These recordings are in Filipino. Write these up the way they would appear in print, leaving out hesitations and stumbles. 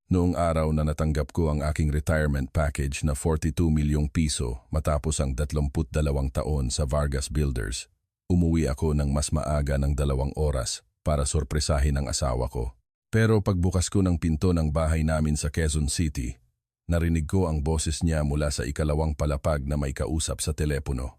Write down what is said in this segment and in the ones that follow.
Noong araw na natanggap ko ang aking retirement package na 42 milyong piso matapos ang 22 taon sa Vargas Builders, umuwi ako ng mas maaga ng 2 oras para sorpresahin ang asawa ko. Pero pagbukas ko ng pinto ng bahay namin sa Quezon City, narinig ko ang boses niya mula sa ikalawang palapag na may kausap sa telepono.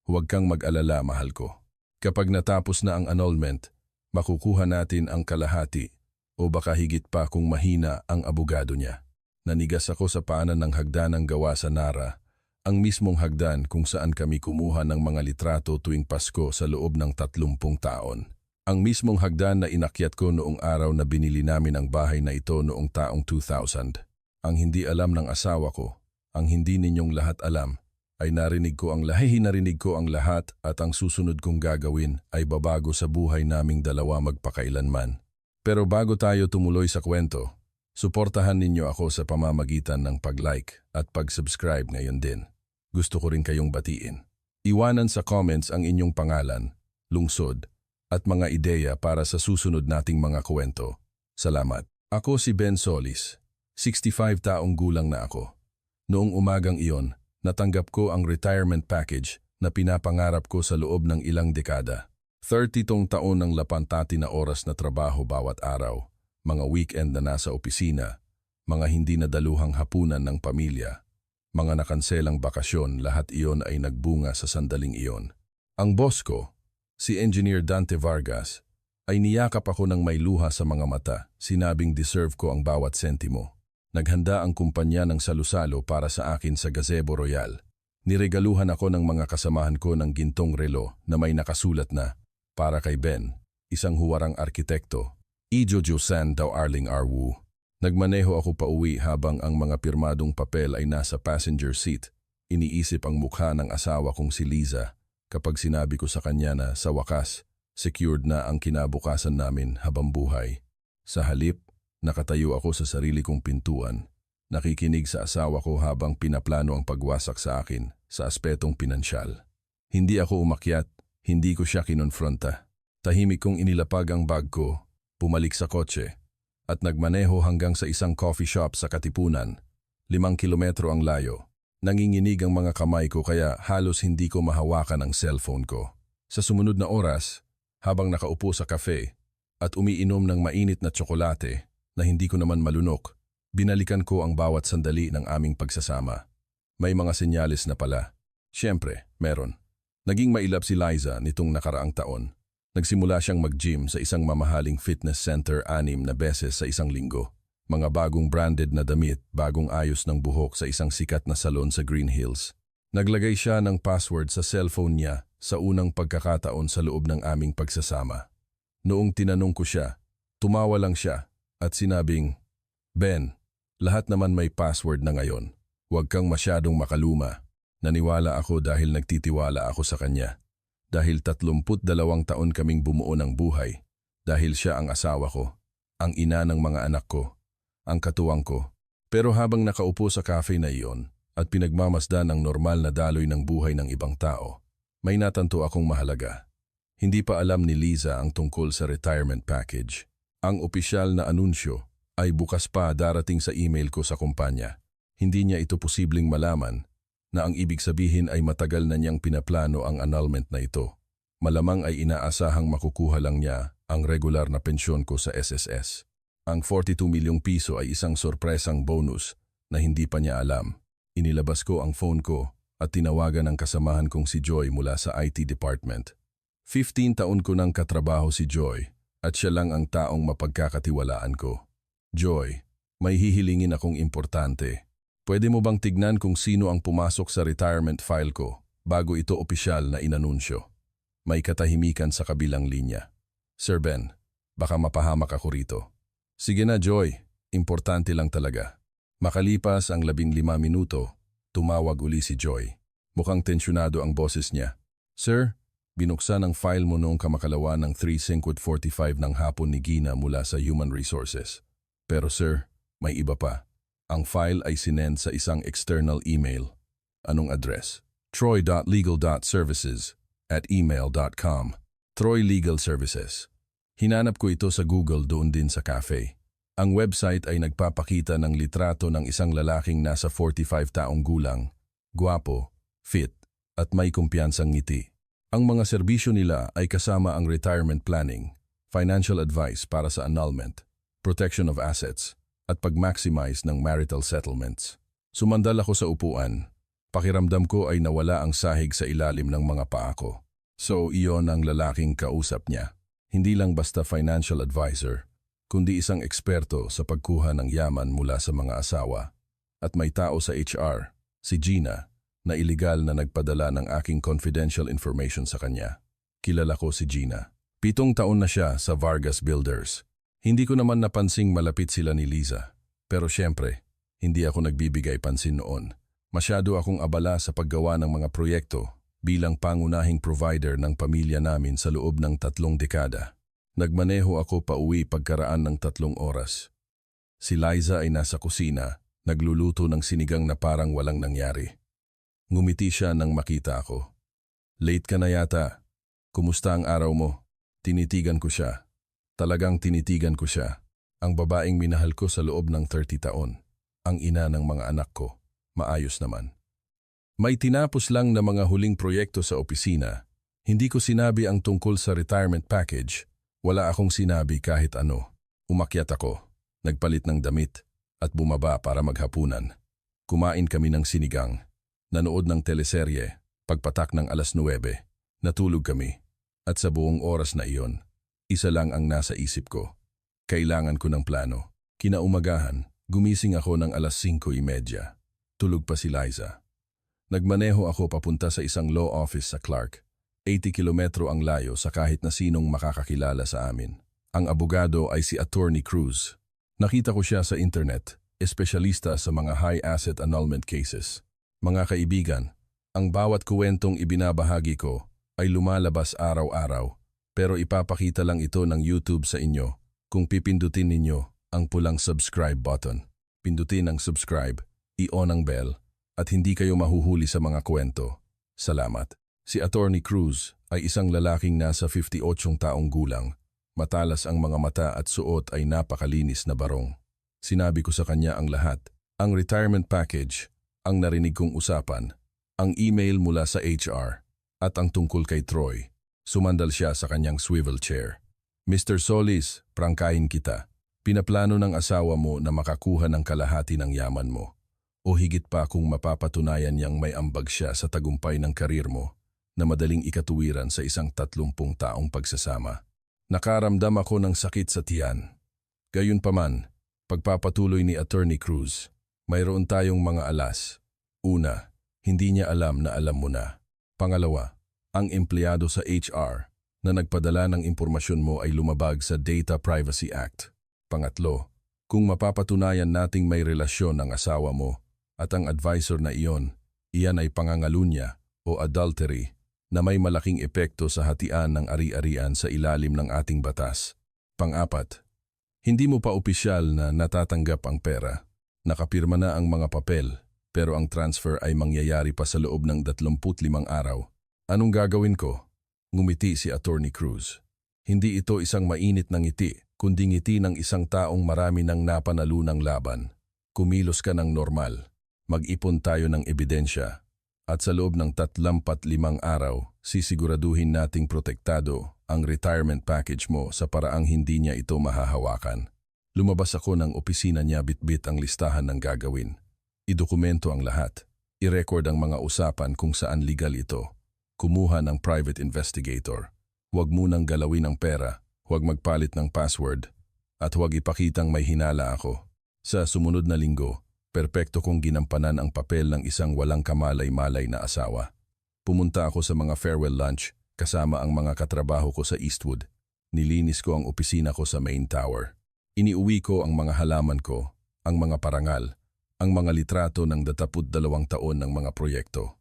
Huwag kang mag-alala, mahal ko. Kapag natapos na ang annulment, makukuha natin ang kalahati o baka higit pa kung mahina ang abogado niya. Nanigas ako sa paanan ng hagdanang gawa sa Nara, ang mismong hagdan kung saan kami kumuha ng mga litrato tuwing Pasko sa loob ng 30 taon. Ang mismong hagdan na inakyat ko noong araw na binili namin ang bahay na ito noong taong 2000. Ang hindi alam ng asawa ko, ang hindi ninyong lahat alam, ay narinig ko ang lahat at ang susunod kong gagawin ay babago sa buhay naming dalawa magpakailanman. Pero bago tayo tumuloy sa kwento, suportahan ninyo ako sa pamamagitan ng pag-like at pag-subscribe ngayon din. Gusto ko rin kayong batiin. Iwanan sa comments ang inyong pangalan, lungsod, at mga ideya para sa susunod nating mga kwento. Salamat. Ako si Ben Solis. 65 taong gulang na ako. Noong umagang iyon, natanggap ko ang retirement package na pinapangarap ko sa loob ng ilang dekada. 30 taon ng lapantati na oras na trabaho bawat araw, mga weekend na nasa opisina, mga hindi nadaluhang hapunan ng pamilya, mga nakanselang bakasyon, lahat iyon ay nagbunga sa sandaling iyon. Ang boss ko, si Engineer Dante Vargas, ay niyakap ako ng may luha sa mga mata, sinabing deserve ko ang bawat sentimo. Naghanda ang kumpanya ng salusalo para sa akin sa Gazebo Royal. Niregaluhan ako ng mga kasamahan ko ng gintong relo na may nakasulat na, para kay Ben, isang huwarang arkitekto, Ijo Josan daw Arling Arwu. Nagmaneho ako pauwi habang ang mga pirmadong papel ay nasa passenger seat. Iniisip ang mukha ng asawa kong si Liza kapag sinabi ko sa kanya na sa wakas, secured na ang kinabukasan namin habang buhay. Sa halip, nakatayo ako sa sarili kong pintuan, nakikinig sa asawa ko habang pinaplano ang pagwasak sa akin sa aspetong pinansyal. Hindi ako umakyat, hindi ko siya kinonfronta. Tahimik kong inilapag ang bag ko, pumalik sa kotse, at nagmaneho hanggang sa isang coffee shop sa Katipunan. 5 kilometro ang layo. Nanginginig ang mga kamay ko kaya halos hindi ko mahawakan ang cellphone ko. Sa sumunod na oras, habang nakaupo sa cafe at umiinom ng mainit na tsokolate na hindi ko naman malunok, binalikan ko ang bawat sandali ng aming pagsasama. May mga senyales na pala. Siyempre, meron. Naging mailap si Liza nitong nakaraang taon. Nagsimula siyang mag-gym sa isang mamahaling fitness center 6 na beses sa isang linggo. Mga bagong branded na damit, bagong ayos ng buhok sa isang sikat na salon sa Green Hills. Naglagay siya ng password sa cellphone niya sa unang pagkakataon sa loob ng aming pagsasama. Noong tinanong ko siya, tumawa lang siya at sinabing, Ben, lahat naman may password na ngayon. Huwag kang masyadong makaluma. Naniwala ako dahil nagtitiwala ako sa kanya. Dahil 32 taon kaming bumuo ng buhay. Dahil siya ang asawa ko, ang ina ng mga anak ko, ang katuwang ko. Pero habang nakaupo sa cafe na iyon at pinagmamasdan ng normal na daloy ng buhay ng ibang tao, may natanto akong mahalaga. Hindi pa alam ni Liza ang tungkol sa retirement package. Ang opisyal na anunsyo ay bukas pa darating sa email ko sa kumpanya. Hindi niya ito posibleng malaman na ang ibig sabihin ay matagal na niyang pinaplano ang annulment na ito. Malamang ay inaasahang makukuha lang niya ang regular na pensyon ko sa SSS. Ang 42 milyong piso ay isang sorpresang bonus na hindi pa niya alam. Inilabas ko ang phone ko at tinawagan ang kasamahan kong si Joy mula sa IT department. 15 taon ko nang katrabaho si Joy at siya lang ang taong mapagkakatiwalaan ko. Joy, may hihilingin akong importante. Pwede mo bang tignan kung sino ang pumasok sa retirement file ko bago ito opisyal na inanunsyo? May katahimikan sa kabilang linya. Sir Ben, baka mapahamak ako rito. Sige na Joy, importante lang talaga. Makalipas ang 15 minuto, tumawag uli si Joy. Mukhang tensyonado ang boses niya. Sir, binuksan ang file mo noong kamakalawa ng 3:45 ng hapon ni Gina mula sa Human Resources. Pero sir, may iba pa. Ang file ay sinend sa isang external email. Anong address? troy.legal.services@email.com. Troy Legal Services. Hinanap ko ito sa Google doon din sa cafe. Ang website ay nagpapakita ng litrato ng isang lalaking nasa 45 taong gulang, gwapo, fit, at may kumpiyansang ngiti. Ang mga serbisyo nila ay kasama ang retirement planning, financial advice para sa annulment, protection of assets, at pag-maximize ng marital settlements. Sumandal ako sa upuan. Pakiramdam ko ay nawala ang sahig sa ilalim ng mga paa ko. So iyon ang lalaking kausap niya. Hindi lang basta financial advisor, kundi isang eksperto sa pagkuha ng yaman mula sa mga asawa. At may tao sa HR, si Gina, na iligal na nagpadala ng aking confidential information sa kanya. Kilala ko si Gina. 7 taon na siya sa Vargas Builders. Hindi ko naman napansing malapit sila ni Liza. Pero syempre, hindi ako nagbibigay pansin noon. Masyado akong abala sa paggawa ng mga proyekto bilang pangunahing provider ng pamilya namin sa loob ng 3 dekada. Nagmaneho ako pauwi pagkaraan ng 3 oras. Si Liza ay nasa kusina, nagluluto ng sinigang na parang walang nangyari. Ngumiti siya nang makita ako. Late ka na yata. Kumusta ang araw mo? Tinitigan ko siya. Talagang tinitigan ko siya. Ang babaeng minahal ko sa loob ng 30 taon. Ang ina ng mga anak ko. Maayos naman. May tinapos lang na mga huling proyekto sa opisina. Hindi ko sinabi ang tungkol sa retirement package. Wala akong sinabi kahit ano. Umakyat ako, nagpalit ng damit, at bumaba para maghapunan. Kumain kami ng sinigang. Nanood ng teleserye, pagpatak ng 9:00. Natulog kami. At sa buong oras na iyon, isa lang ang nasa isip ko. Kailangan ko ng plano. Kinaumagahan, gumising ako ng 5:30. Tulog pa si Liza. Nagmaneho ako papunta sa isang law office sa Clark. 80 kilometro ang layo sa kahit na sinong makakakilala sa amin. Ang abogado ay si Attorney Cruz. Nakita ko siya sa internet, espesyalista sa mga high asset annulment cases. Mga kaibigan, ang bawat kuwentong ibinabahagi ko ay lumalabas araw-araw, pero ipapakita lang ito ng YouTube sa inyo kung pipindutin ninyo ang pulang subscribe button. Pindutin ang subscribe, i-on ang bell, at hindi kayo mahuhuli sa mga kwento. Salamat. Si Attorney Cruz ay isang lalaking nasa 58 taong gulang. Matalas ang mga mata at suot ay napakalinis na barong. Sinabi ko sa kanya ang lahat. Ang retirement package, ang narinig kong usapan, ang email mula sa HR, at ang tungkol kay Troy. Sumandal siya sa kanyang swivel chair. Mr. Solis, prangkahin kita. Pinaplano ng asawa mo na makakuha ng kalahati ng yaman mo. O higit pa kung mapapatunayan niyang may ambag siya sa tagumpay ng karir mo na madaling ikatuwiran sa isang 30 taong pagsasama. Nakaramdam ako ng sakit sa tiyan. Gayunpaman, pagpapatuloy ni Attorney Cruz, mayroon tayong mga alas. Una, hindi niya alam na alam mo na. Pangalawa, ang empleyado sa HR na nagpadala ng impormasyon mo ay lumabag sa Data Privacy Act. Pangatlo, kung mapapatunayan nating may relasyon ng asawa mo at ang advisor na iyon, iyan ay pangangalunya o adultery na may malaking epekto sa hatian ng ari-arian sa ilalim ng ating batas. Pang-apat, hindi mo pa opisyal na natatanggap ang pera. Nakapirma na ang mga papel, pero ang transfer ay mangyayari pa sa loob ng 35 araw. Anong gagawin ko? Ngumiti si Attorney Cruz. Hindi ito isang mainit na ngiti, kundi ngiti ng isang taong marami nang napanalunang laban. Kumilos ka ng normal. Mag-ipon tayo ng ebidensya at sa loob ng 35 araw, sisiguraduhin nating protektado ang retirement package mo sa paraang hindi niya ito mahahawakan. Lumabas ako ng opisina niya, bitbit ang listahan ng gagawin. Idokumento ang lahat. I-record ang mga usapan kung saan legal ito. Kumuha ng private investigator. Huwag munang galawin ang pera, huwag magpalit ng password, at huwag ipakitang may hinala ako. Sa sumunod na linggo, perpekto kong ginampanan ang papel ng isang walang kamalay-malay na asawa. Pumunta ako sa mga farewell lunch kasama ang mga katrabaho ko sa Eastwood. Nilinis ko ang opisina ko sa main tower. Iniuwi ko ang mga halaman ko, ang mga parangal, ang mga litrato ng 22 taon ng mga proyekto.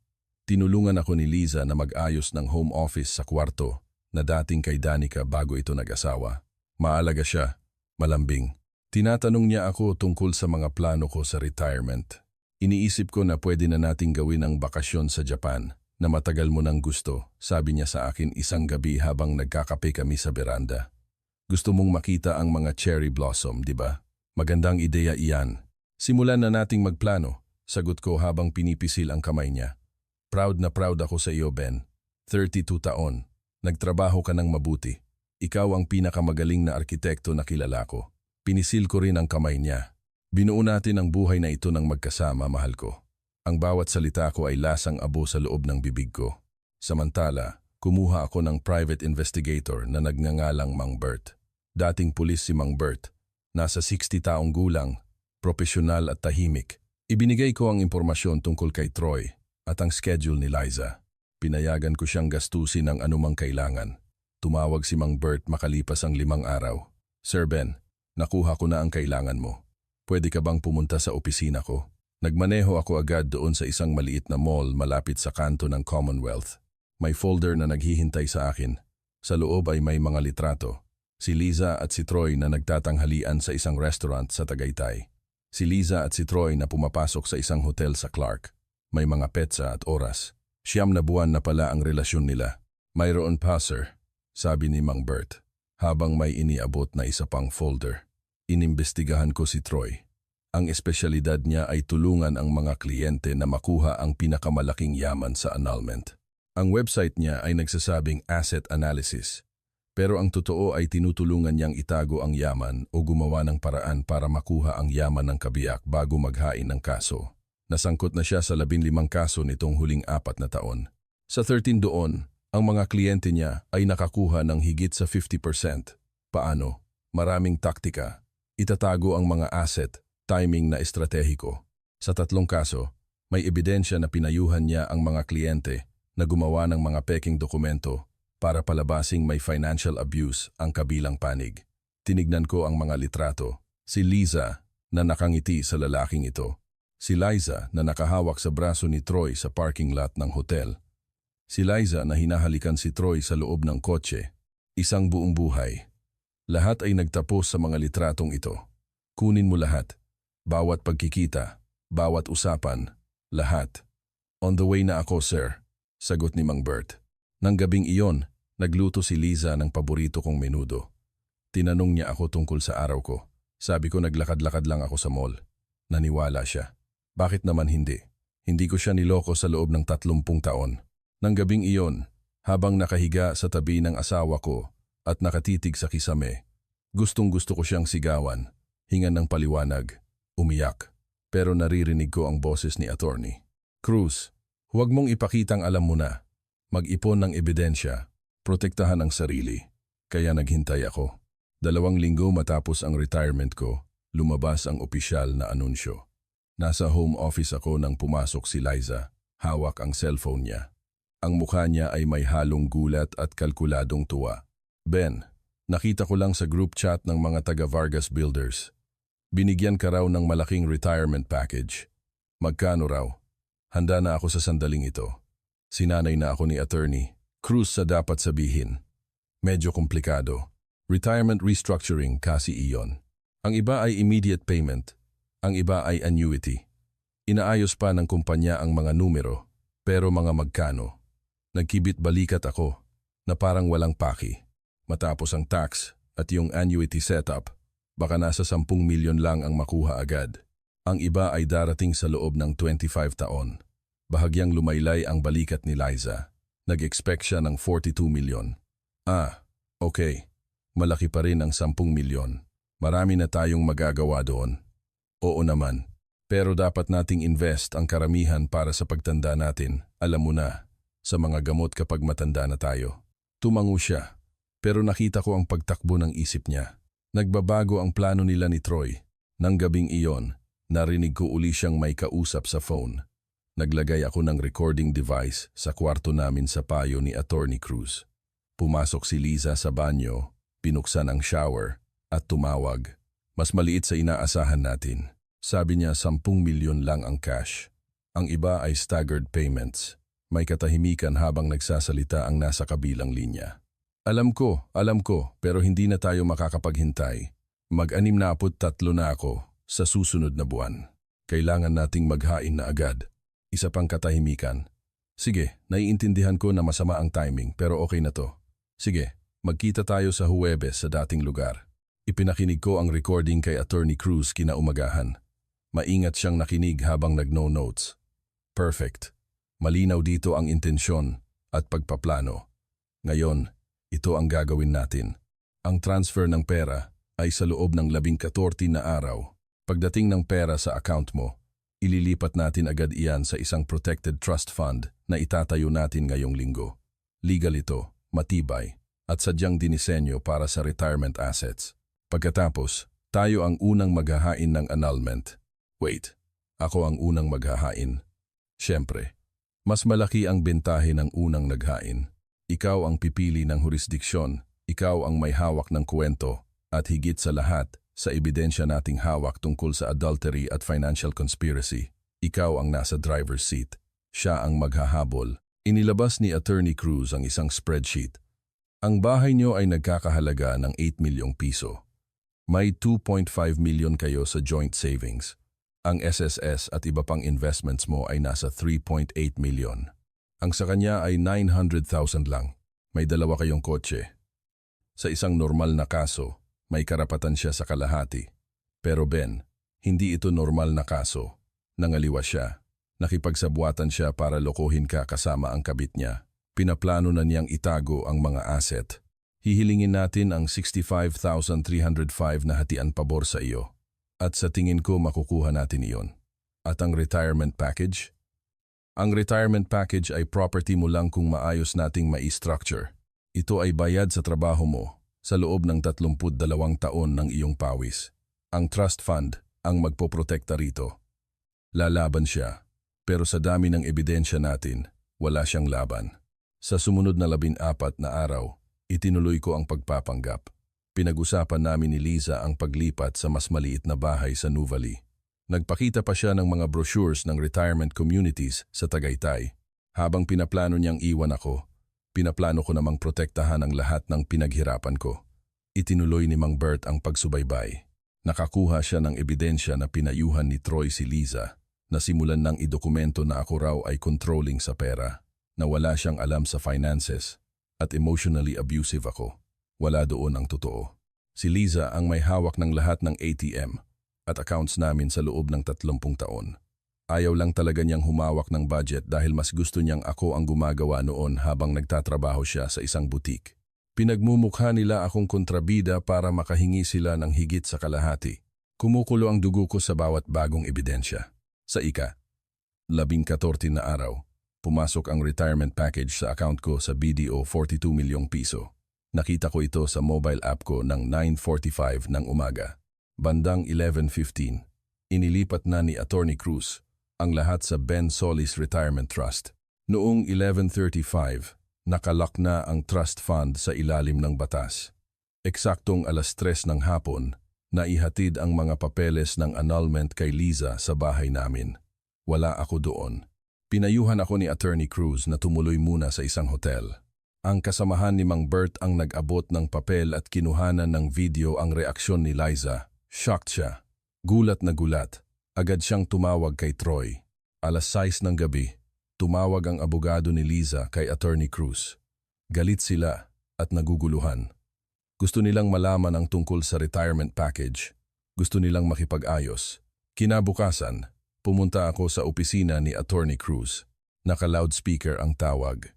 Tinulungan ako ni Liza na mag-ayos ng home office sa kwarto na dating kay Danica bago ito nag-asawa. Maalaga siya, malambing. Tinatanong niya ako tungkol sa mga plano ko sa retirement. Iniisip ko na pwede na nating gawin ang bakasyon sa Japan na matagal mo nang gusto, sabi niya sa akin isang gabi habang nagkakape kami sa beranda. Gusto mong makita ang mga cherry blossom, di ba? Magandang ideya iyan. Simulan na nating magplano, sagot ko habang pinipisil ang kamay niya. Proud na proud ako sa iyo, Ben. 32 taon. Nagtrabaho ka ng mabuti. Ikaw ang pinakamagaling na arkitekto na kilala ko. Pinisil ko rin ang kamay niya. Binuo natin ang buhay na ito ng magkasama, mahal ko. Ang bawat salita ko ay lasang abo sa loob ng bibig ko. Samantala, kumuha ako ng private investigator na nagngangalang Mang Bert. Dating pulis si Mang Bert. Nasa 60 taong gulang, propesyonal at tahimik. Ibinigay ko ang impormasyon tungkol kay Troy at ang schedule ni Liza. Pinayagan ko siyang gastusin ng anumang kailangan. Tumawag si Mang Bert makalipas ang 5 araw. Sir Ben, nakuha ko na ang kailangan mo. Pwede ka bang pumunta sa opisina ko? Nagmaneho ako agad doon sa isang maliit na mall malapit sa kanto ng Commonwealth. May folder na naghihintay sa akin. Sa loob ay may mga litrato. Si Liza at si Troy na nagtatanghalian sa isang restaurant sa Tagaytay. Si Liza at si Troy na pumapasok sa isang hotel sa Clark. May mga petsa at oras. 9 na buwan na pala ang relasyon nila. Mayroon pa, sir, sabi ni Mang Bert, habang may iniabot na isa pang folder. Inimbestigahan ko si Troy. Ang espesyalidad niya ay tulungan ang mga kliyente na makuha ang pinakamalaking yaman sa annulment. Ang website niya ay nagsasabing asset analysis. Pero ang totoo ay tinutulungan niyang itago ang yaman o gumawa ng paraan para makuha ang yaman ng kabiyak bago maghain ng kaso. Nasangkot na siya sa 15 kaso nitong huling 4 na taon. Sa 13 doon, ang mga kliyente niya ay nakakuha ng higit sa 50%. Paano? Maraming taktika. Itatago ang mga asset, timing na estratehiko. Sa 3 kaso, may ebidensya na pinayuhan niya ang mga kliyente na gumawa ng mga peking dokumento para palabasing may financial abuse ang kabilang panig. Tinignan ko ang mga litrato. Si Liza na nakangiti sa lalaking ito. Si Liza na nakahawak sa braso ni Troy sa parking lot ng hotel. Si Liza na hinahalikan si Troy sa loob ng kotse. Isang buong buhay. Lahat ay nagtapos sa mga litratong ito. Kunin mo lahat. Bawat pagkikita, bawat usapan, lahat. On the way na ako, sir, sagot ni Mang Bert. Nang gabing iyon, nagluto si Liza ng paborito kong menudo. Tinanong niya ako tungkol sa araw ko. Sabi ko naglakad-lakad lang ako sa mall. Naniwala siya. Bakit naman hindi? Hindi ko siya niloko sa loob ng 30 taon. Nang gabing iyon, habang nakahiga sa tabi ng asawa ko at nakatitig sa kisame, gustong-gusto ko siyang sigawan, hingan ng paliwanag, umiyak. Pero naririnig ko ang boses ni attorney. Cruz, huwag mong ipakitang alam mo na. Mag-ipon ng ebidensya, protektahan ang sarili. Kaya naghintay ako. 2 linggo matapos ang retirement ko, lumabas ang opisyal na anunsyo. Nasa home office ako nang pumasok si Liza, hawak ang cellphone niya. Ang mukha niya ay may halong gulat at kalkuladong tuwa. Ben, nakita ko lang sa group chat ng mga taga Vargas Builders. Binigyan ka raw ng malaking retirement package. Magkano raw? Handa na ako sa sandaling ito. Sinanay na ako ni attorney. Cruz sa dapat sabihin. Medyo komplikado. Retirement restructuring kasi iyon. Ang iba ay immediate payment. Ang iba ay annuity. Inaayos pa ng kumpanya ang mga numero, pero mga magkano. Nagkibit balikat ako na parang walang paki. Matapos ang tax at yung annuity setup, baka nasa 10 milyon lang ang makuha agad. Ang iba ay darating sa loob ng 25 taon. Bahagyang lumaylay ang balikat ni Liza. Nag-expect siya ng 42 milyon. Okay. Malaki pa rin ang 10 milyon. Marami na tayong magagawa doon. Oo naman. Pero dapat nating invest ang karamihan para sa pagtanda natin. Alam mo na, sa mga gamot kapag matanda na tayo. Tumango siya. Pero nakita ko ang pagtakbo ng isip niya. Nagbabago ang plano nila ni Troy. Nang gabing iyon, narinig ko uli siyang may kausap sa phone. Naglagay ako ng recording device sa kwarto namin sa payo ni Attorney Cruz. Pumasok si Liza sa banyo, pinuksan ang shower, at tumawag. Mas maliit sa inaasahan natin. Sabi niya 10 milyon lang ang cash. Ang iba ay staggered payments. May katahimikan habang nagsasalita ang nasa kabilang linya. Alam ko, pero hindi na tayo makakapaghintay. Mag-63 na ako sa susunod na buwan. Kailangan nating maghain na agad. Isa pang katahimikan. Sige, naiintindihan ko na masama ang timing pero okay na to. Sige, magkita tayo sa Huwebes sa dating lugar. Ipinakinig ko ang recording kay Attorney Cruz kinaumagahan. Maingat siyang nakinig habang nag-no notes. Perfect. Malinaw dito ang intensyon at pagpaplano. Ngayon, ito ang gagawin natin. Ang transfer ng pera ay sa loob ng 14 na araw. Pagdating ng pera sa account mo, ililipat natin agad iyan sa isang protected trust fund na itatayo natin ngayong linggo. Legal ito, matibay, at sadyang dinisenyo para sa retirement assets. Pagkatapos, tayo ang unang maghahain ng annulment. Wait, ako ang unang maghahain. Siyempre, mas malaki ang bentahe ng unang naghain. Ikaw ang pipili ng jurisdiksyon, ikaw ang may hawak ng kwento, at higit sa lahat, sa ebidensya nating hawak tungkol sa adultery at financial conspiracy. Ikaw ang nasa driver's seat. Siya ang maghahabol. Inilabas ni Attorney Cruz ang isang spreadsheet. Ang bahay niyo ay nagkakahalaga ng 8 milyong piso. May 2.5 milyon kayo sa joint savings. Ang SSS at iba pang investments mo ay nasa 3.8 milyon. Ang sa kanya ay 900,000 lang. May dalawa kayong kotse. Sa isang normal na kaso, may karapatan siya sa kalahati. Pero Ben, hindi ito normal na kaso. Nangaliwa siya. Nakipagsabuatan siya para lokohin ka kasama ang kabit niya. Pinaplano na niyang itago ang mga asset. Hihilingin natin ang 65,305 na hatian pabor sa iyo. At sa tingin ko makukuha natin iyon. At ang retirement package? Ang retirement package ay property mo lang kung maayos nating mai-structure. Ito ay bayad sa trabaho mo sa loob ng 32 taon ng iyong pawis. Ang trust fund ang magpoprotekta rito. Lalaban siya, pero sa dami ng ebidensya natin, wala siyang laban. Sa sumunod na 14 na araw, itinuloy ko ang pagpapanggap. Pinag-usapan namin ni Liza ang paglipat sa mas maliit na bahay sa Nuvali. Nagpakita pa siya ng mga brochures ng retirement communities sa Tagaytay. Habang pinaplano niyang iwan ako, pinaplano ko namang protektahan ang lahat ng pinaghirapan ko. Itinuloy ni Mang Bert ang pagsubaybay. Nakakuha siya ng ebidensya na pinayuhan ni Troy si Liza, na simulan ng idokumento na ako raw ay controlling sa pera, na wala siyang alam sa finances, at emotionally abusive ako. Wala doon ang totoo. Si Liza ang may hawak ng lahat ng ATM at accounts namin sa loob ng 30 taon. Ayaw lang talaga niyang humawak ng budget dahil mas gusto niyang ako ang gumagawa noon habang nagtatrabaho siya sa isang butik. Pinagmumukha nila akong kontrabida para makahingi sila ng higit sa kalahati. Kumukulo ang dugo ko sa bawat bagong ebidensya. Sa ika-14 na araw, pumasok ang retirement package sa account ko sa BDO 42 milyong piso. Nakita ko ito sa mobile app ko ng 9:45 ng umaga. Bandang 11:15, inilipat na ni Attorney Cruz ang lahat sa Ben Solis Retirement Trust. Noong 11:35, nakalock na ang trust fund sa ilalim ng batas. Eksaktong 3:00 ng hapon, naihatid ang mga papeles ng annulment kay Liza sa bahay namin. Wala ako doon. Pinayuhan ako ni Attorney Cruz na tumuloy muna sa isang hotel. Ang kasamahan ni Mang Bert ang nag-abot ng papel at kinuhanan ng video ang reaksyon ni Liza. Shocked siya. Gulat na gulat. Agad siyang tumawag kay Troy. 6:00 ng gabi, tumawag ang abogado ni Liza kay Attorney Cruz. Galit sila at naguguluhan. Gusto nilang malaman ang tungkol sa retirement package. Gusto nilang makipag-ayos. Kinabukasan, pumunta ako sa opisina ni Attorney Cruz. Naka-loudspeaker ang tawag.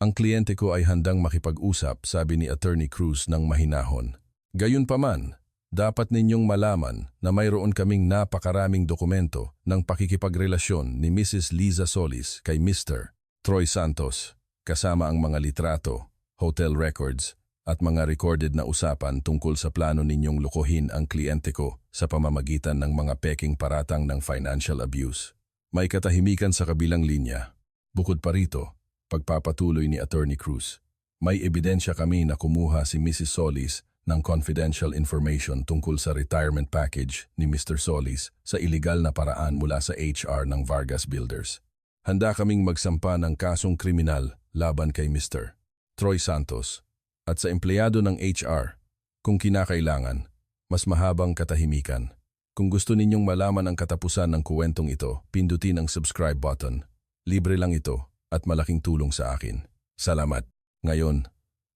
Ang kliyente ko ay handang makipag-usap, sabi ni Attorney Cruz ng mahinahon. Gayunpaman, dapat ninyong malaman na mayroon kaming napakaraming dokumento ng pakikipagrelasyon ni Mrs. Liza Solis kay Mr. Troy Santos, kasama ang mga litrato, hotel records, at mga recorded na usapan tungkol sa plano ninyong lukuhin ang kliyente ko sa pamamagitan ng mga peking paratang ng financial abuse. May katahimikan sa kabilang linya. Bukod pa rito, pagpapatuloy ni Attorney Cruz, may ebidensya kami na kumuha si Mrs. Solis ng confidential information tungkol sa retirement package ni Mr. Solis sa iligal na paraan mula sa HR ng Vargas Builders. Handa kaming magsampa ng kasong kriminal laban kay Mr. Troy Santos at sa empleyado ng HR kung kinakailangan, mas mahabang katahimikan. Kung gusto ninyong malaman ang katapusan ng kuwentong ito, pindutin ang subscribe button. Libre lang ito at malaking tulong sa akin. Salamat. Ngayon,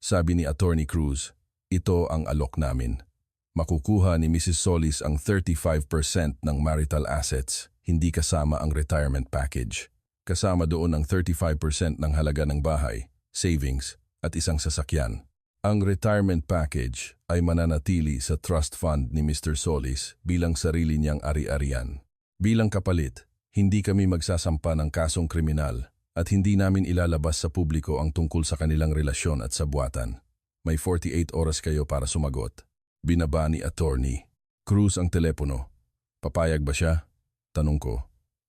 sabi ni Attorney Cruz, ito ang alok namin. Makukuha ni Mrs. Solis ang 35% ng marital assets, hindi kasama ang retirement package. Kasama doon ang 35% ng halaga ng bahay, savings, at isang sasakyan. Ang retirement package ay mananatili sa trust fund ni Mr. Solis bilang sarili niyang ari-arian. Bilang kapalit, hindi kami magsasampa ng kasong kriminal at hindi namin ilalabas sa publiko ang tungkol sa kanilang relasyon at sabuatan. May 48 oras kayo para sumagot. Binaba ni attorney. Cruz ang telepono. Papayag ba siya? Tanong ko.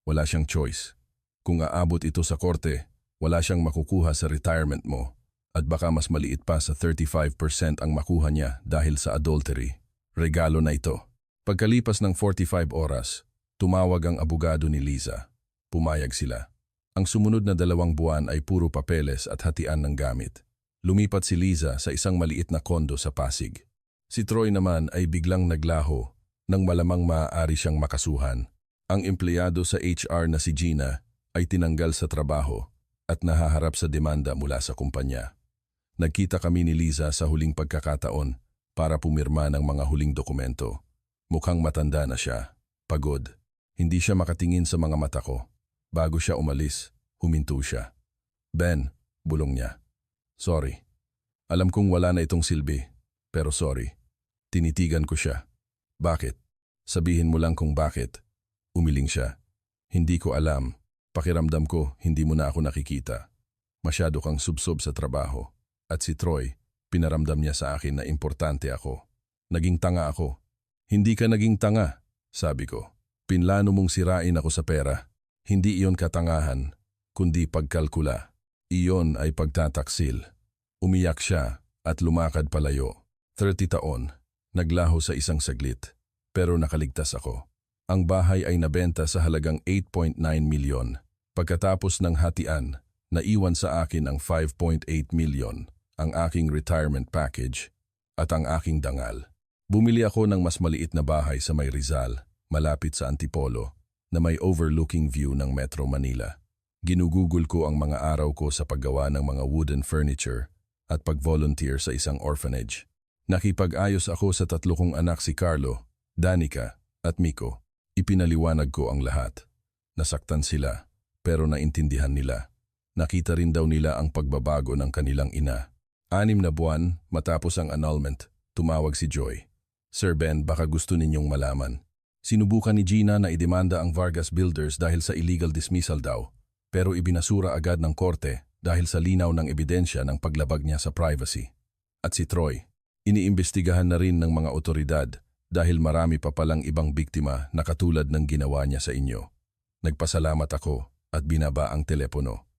Wala siyang choice. Kung aabot ito sa korte, wala siyang makukuha sa retirement mo at baka mas maliit pa sa 35% ang makuha niya dahil sa adultery. Regalo na ito. Pagkalipas ng 45 oras, tumawag ang abogado ni Liza. Pumayag sila. Ang sumunod na 2 buwan ay puro papeles at hatian ng gamit. Lumipat si Liza sa isang maliit na kondo sa Pasig. Si Troy naman ay biglang naglaho nang malamang maaari siyang makasuhan. Ang empleyado sa HR na si Gina ay tinanggal sa trabaho at nahaharap sa demanda mula sa kumpanya. Nagkita kami ni Liza sa huling pagkakataon para pumirma ng mga huling dokumento. Mukhang matanda na siya, pagod. Hindi siya makatingin sa mga mata ko. Bago siya umalis, huminto siya. Ben, bulong niya. Sorry. Alam kong wala na itong silbi, pero sorry. Tinitigan ko siya. Bakit? Sabihin mo lang kung bakit. Umiling siya. Hindi ko alam. Pakiramdam ko, hindi mo na ako nakikita. Masyado kang subsob sa trabaho. At si Troy, pinaramdam niya sa akin na importante ako. Naging tanga ako. Hindi ka naging tanga, sabi ko. Pinlano mong sirain ako sa pera. Hindi iyon katangahan, kundi pagkalkula. Iyon ay pagtataksil. Umiyak siya at lumakad palayo. 30 taon, naglaho sa isang saglit. Pero nakaligtas ako. Ang bahay ay nabenta sa halagang 8.9 milyon. Pagkatapos ng hatian, naiwan sa akin ang 5.8 milyon, ang aking retirement package, at ang aking dangal. Bumili ako ng mas maliit na bahay sa May Rizal, malapit sa Antipolo, na may overlooking view ng Metro Manila. Ginugugol ko ang mga araw ko sa paggawa ng mga wooden furniture at pag-volunteer sa isang orphanage. Nakipag-ayos ako sa 3 kong anak si Carlo, Danica, at Miko. Ipinaliwanag ko ang lahat. Nasaktan sila, pero naintindihan nila. Nakita rin daw nila ang pagbabago ng kanilang ina. 6 na buwan, matapos ang annulment, tumawag si Joy. Sir Ben, baka gusto ninyong malaman. Sinubukan ni Gina na idemanda ang Vargas Builders dahil sa illegal dismissal daw, pero ibinasura agad ng korte dahil sa linaw ng ebidensya ng paglabag niya sa privacy. At si Troy, iniimbestigahan na rin ng mga otoridad dahil marami pa palang ibang biktima na katulad ng ginawa niya sa inyo. Nagpasalamat ako at binaba ang telepono.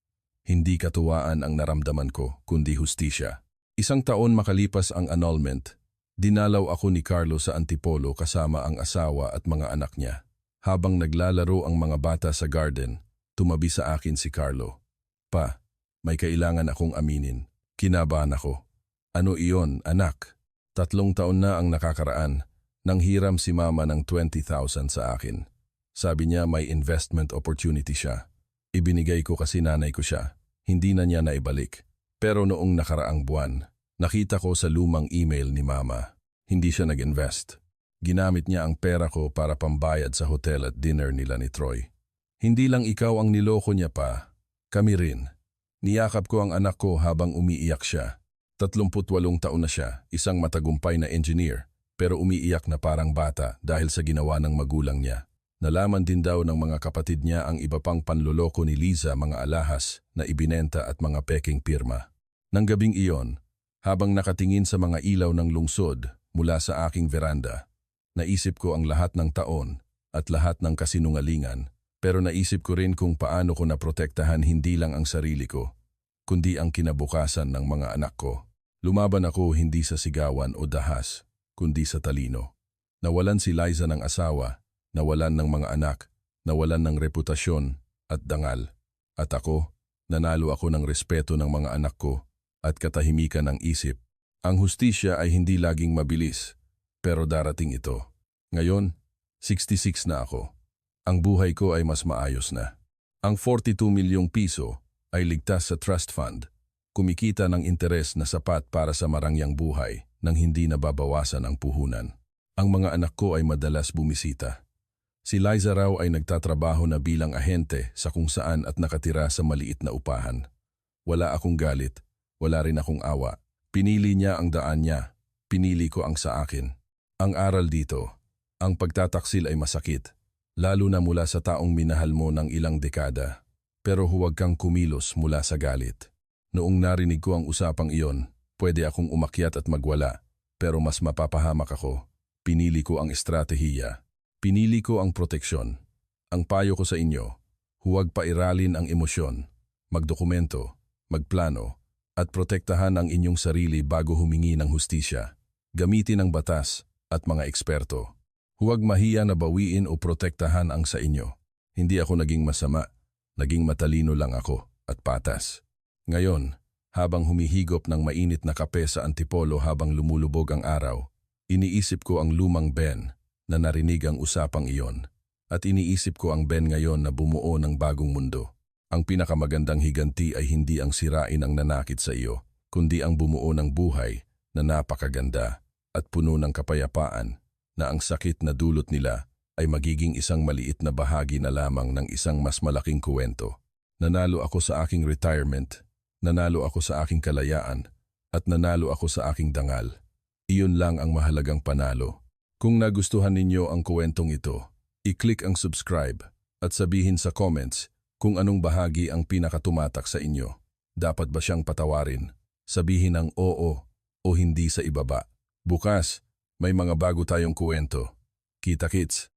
Hindi katuwaan ang naramdaman ko, kundi hustisya. 1 taon makalipas ang annulment, dinalaw ako ni Carlo sa Antipolo kasama ang asawa at mga anak niya. Habang naglalaro ang mga bata sa garden, tumabi sa akin si Carlo. Pa, may kailangan akong aminin. Kinabahan ako. Ano iyon, anak? 3 taon na ang nakakaraan. Nang hiram si mama ng 20,000 sa akin. Sabi niya may investment opportunity siya. Ibinigay ko kasi nanay ko siya. Hindi na niya naibalik. Pero noong nakaraang buwan, nakita ko sa lumang email ni mama. Hindi siya nag-invest. Ginamit niya ang pera ko para pambayad sa hotel at dinner nila ni Troy. Hindi lang ikaw ang niloko niya pa. Kami rin. Niyakap ko ang anak ko habang umiiyak siya. 38 taon na siya, isang matagumpay na engineer, pero umiiyak na parang bata dahil sa ginawa ng magulang niya. Nalaman din daw ng mga kapatid niya ang iba pang panloloko ni Liza, mga alahas na ibinenta at mga peking pirma. Nang gabing iyon, habang nakatingin sa mga ilaw ng lungsod mula sa aking veranda, naisip ko ang lahat ng taon at lahat ng kasinungalingan, pero naisip ko rin kung paano ko naprotektahan hindi lang ang sarili ko, kundi ang kinabukasan ng mga anak ko. Lumaban ako hindi sa sigawan o dahas, kundi sa talino. Nawalan si Liza ng asawa, nawalan ng mga anak, nawalan ng reputasyon at dangal. At ako, nanalo ako ng respeto ng mga anak ko at katahimikan ng isip. Ang hustisya ay hindi laging mabilis, pero darating ito. Ngayon, 66 na ako. Ang buhay ko ay mas maayos na. Ang 42 milyong piso ay ligtas sa trust fund, kumikita ng interes na sapat para sa marangyang buhay nang hindi nababawasan ang puhunan. Ang mga anak ko ay madalas bumisita. Si Liza raw ay nagtatrabaho na bilang ahente sa kung saan at nakatira sa maliit na upahan. Wala akong galit, wala rin akong awa. Pinili niya ang daan niya, pinili ko ang sa akin. Ang aral dito, ang pagtataksil ay masakit, lalo na mula sa taong minahal mo ng ilang dekada. Pero huwag kang kumilos mula sa galit. Noong narinig ko ang usapang iyon, pwede akong umakyat at magwala, pero mas mapapahamak ako. Pinili ko ang estratehiya. Pinili ko ang proteksyon. Ang payo ko sa inyo, huwag pairalin ang emosyon. Magdokumento, magplano, at protektahan ang inyong sarili bago humingi ng hustisya. Gamitin ang batas at mga eksperto. Huwag mahiya na bawiin o protektahan ang sa inyo. Hindi ako naging masama, naging matalino lang ako at patas. Ngayon, habang humihigop ng mainit na kape sa antipolo habang lumulubog ang araw, iniisip ko ang lumang Ben na narinig ang usapang iyon. At iniisip ko ang Ben ngayon na bumuo ng bagong mundo. Ang pinakamagandang higanti ay hindi ang sirain ang nanakit sa iyo, kundi ang bumuo ng buhay na napakaganda at puno ng kapayapaan, na ang sakit na dulot nila ay magiging isang maliit na bahagi na lamang ng isang mas malaking kuwento. Nanalo ako sa aking retirement, nanalo ako sa aking kalayaan, at nanalo ako sa aking dangal. Iyon lang ang mahalagang panalo. Kung nagustuhan ninyo ang kuwentong ito, i-click ang subscribe at sabihin sa comments kung anong bahagi ang pinakatumatak sa inyo. Dapat ba siyang patawarin? Sabihin ang oo o hindi sa ibaba. Bukas, may mga bago tayong kuwento. Kita-kits!